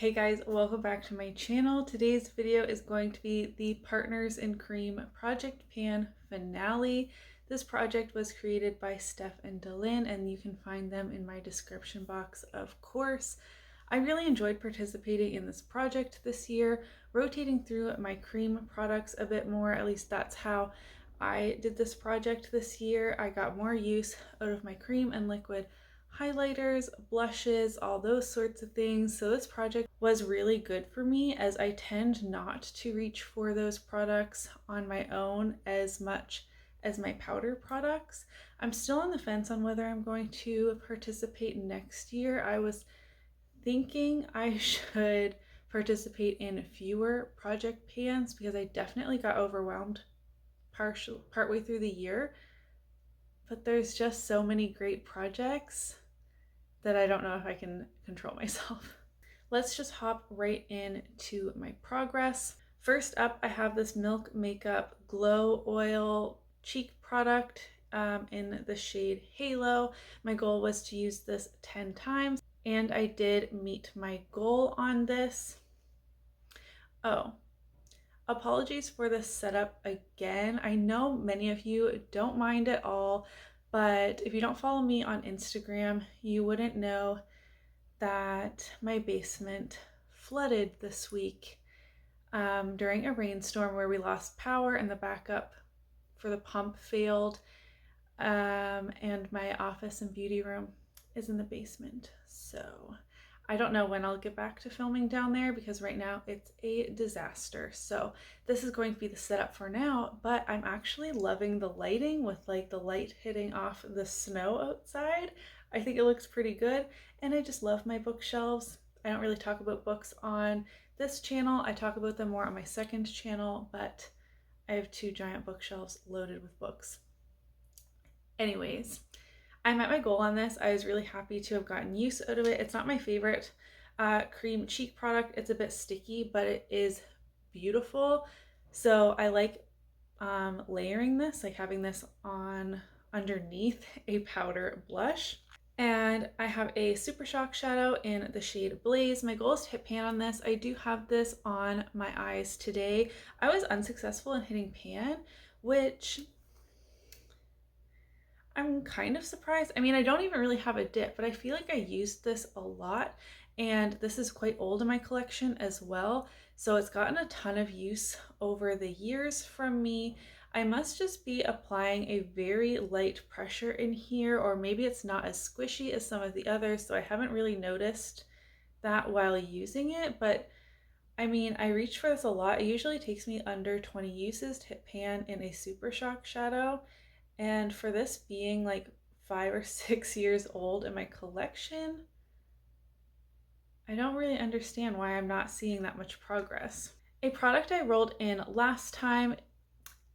Hey guys, welcome back to my channel. Today's video is going to be the Partners in Cream Project Pan finale. This project was created by Steph and Delyn, and you can find them in my description box, of course. I really enjoyed participating in this project this year, rotating through my cream products a bit more. At least that's how I did this project this year. I got more use out of my cream and liquid highlighters, blushes, all those sorts of things. So this project was really good for me, as I tend not to reach for those products on my own as much as my powder products. I'm still on the fence on whether I'm going to participate next year. I was thinking I should participate in fewer project pans because I definitely got overwhelmed partway through the year. But there's just so many great projects that I don't know if I can control myself. Let's just hop right into my progress. First up, I have this Milk Makeup Glow Oil cheek product in the shade Halo. My goal was to use this 10 times, and I did meet my goal on this. Oh, apologies for this setup again. I know many of you don't mind at all, but if you don't follow me on Instagram, you wouldn't know that my basement flooded this week during a rainstorm where we lost power and the backup for the pump failed, and my office and beauty room is in the basement. So I don't know when I'll get back to filming down there because right now it's a disaster. So this is going to be the setup for now, but I'm actually loving the lighting with like the light hitting off the snow outside. I think it looks pretty good, and I just love my bookshelves. I don't really talk about books on this channel. I talk about them more on my second channel, but I have two giant bookshelves loaded with books. Anyways, I met my goal on this. I was really happy to have gotten use out of it. It's not my favorite cream cheek product. It's a bit sticky, but it is beautiful. So I like layering this, like having this on underneath a powder blush. And I have a Super Shock shadow in the shade Blaze. My goal is to hit pan on this. I do have this on my eyes today. I was unsuccessful in hitting pan, which I'm kind of surprised. I mean, I don't even really have a dip, but I feel like I used this a lot, and this is quite old in my collection as well. So it's gotten a ton of use over the years from me. I must just be applying a very light pressure in here, or maybe it's not as squishy as some of the others, so I haven't really noticed that while using it. But I mean, I reach for this a lot. It usually takes me under 20 uses to hit pan in a Super Shock shadow. And for this being like 5 or 6 years old in my collection, I don't really understand why I'm not seeing that much progress. A product I rolled in last time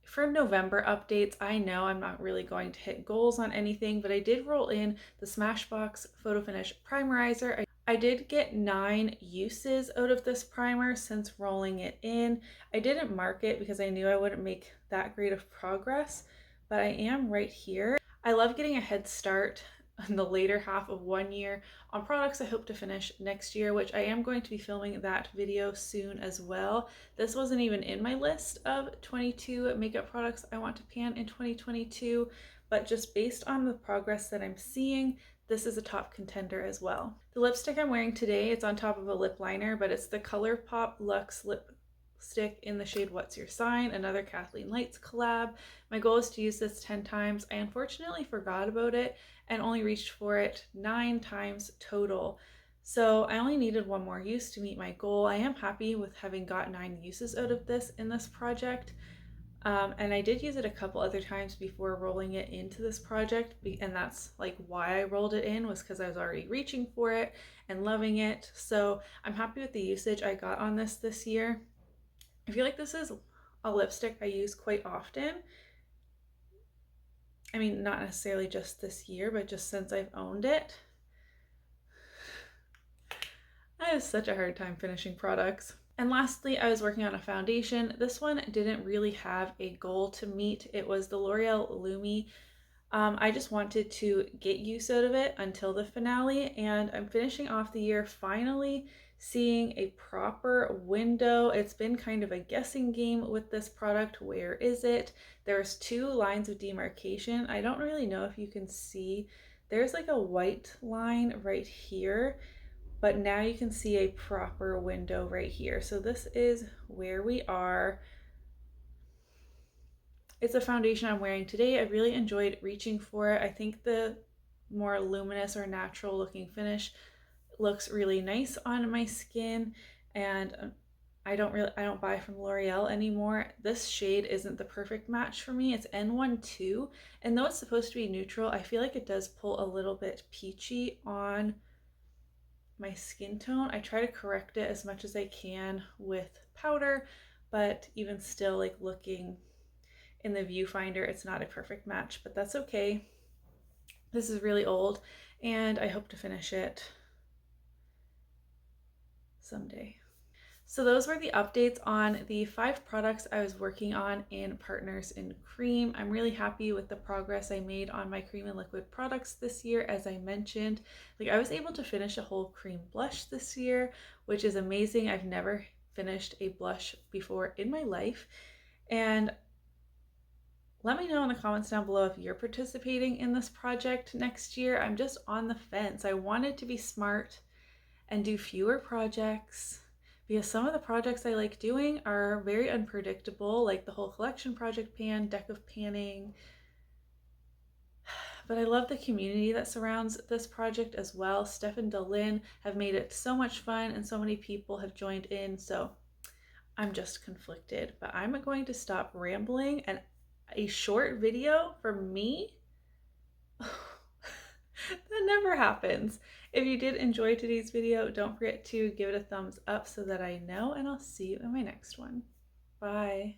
for November updates, I know I'm not really going to hit goals on anything, but I did roll in the Smashbox Photo Finish Primerizer. I did get 9 uses out of this primer since rolling it in. I didn't mark it because I knew I wouldn't make that great of progress, but I am right here. I love getting a head start in the later half of one year on products I hope to finish next year, which I am going to be filming that video soon as well. This wasn't even in my list of 22 makeup products I want to pan in 2022, but just based on the progress that I'm seeing, this is a top contender as well. The lipstick I'm wearing today, it's on top of a lip liner, but it's the ColourPop Luxe Lipstick in the shade What's Your Sign, another Kathleen Lights collab. My goal is to use this 10 times. I unfortunately forgot about it and only reached for it 9 times total. So I only needed 1 more use to meet my goal. I am happy with having got 9 uses out of this in this project. And I did use it a couple other times before rolling it into this project, and that's like why I rolled it in, was because I was already reaching for it and loving it. So I'm happy with the usage I got on this year. I feel like this is a lipstick I use quite often. I mean, not necessarily just this year, but just since I've owned it. I have such a hard time finishing products. And lastly, I was working on a foundation. This one didn't really have a goal to meet. It was the L'Oreal Lumi. I just wanted to get use out of it until the finale, and I'm finishing off the year finally seeing a proper window. It's been kind of a guessing game with this product. Where is it? There's two lines of demarcation. I don't really know if you can see. There's like a white line right here, but now you can see a proper window right here. So this is where we are. It's a foundation I'm wearing today. I really enjoyed reaching for it. I think the more luminous or natural looking finish looks really nice on my skin, and I don't buy from L'Oreal anymore. This shade isn't the perfect match for me. It's N12, and though it's supposed to be neutral, I feel like it does pull a little bit peachy on my skin tone. I try to correct it as much as I can with powder, but even still, like looking in the viewfinder, it's not a perfect match, but that's okay. This is really old, and I hope to finish it someday. So those were the updates on the 5 products I was working on in Partners in Cream. I'm really happy with the progress I made on my cream and liquid products this year. As I mentioned, like I was able to finish a whole cream blush this year, which is amazing. I've never finished a blush before in my life. And let me know in the comments down below if you're participating in this project next year. I'm just on the fence. I wanted to be smart and do fewer projects because some of the projects I like doing are very unpredictable, like the whole collection project pan, deck of panning. But I love the community that surrounds this project as well. Steph and Delin have made it so much fun and so many people have joined in, so I'm just conflicted. But I'm going to stop rambling, and a short video for me? That never happens. If you did enjoy today's video, don't forget to give it a thumbs up so that I know, and I'll see you in my next one. Bye.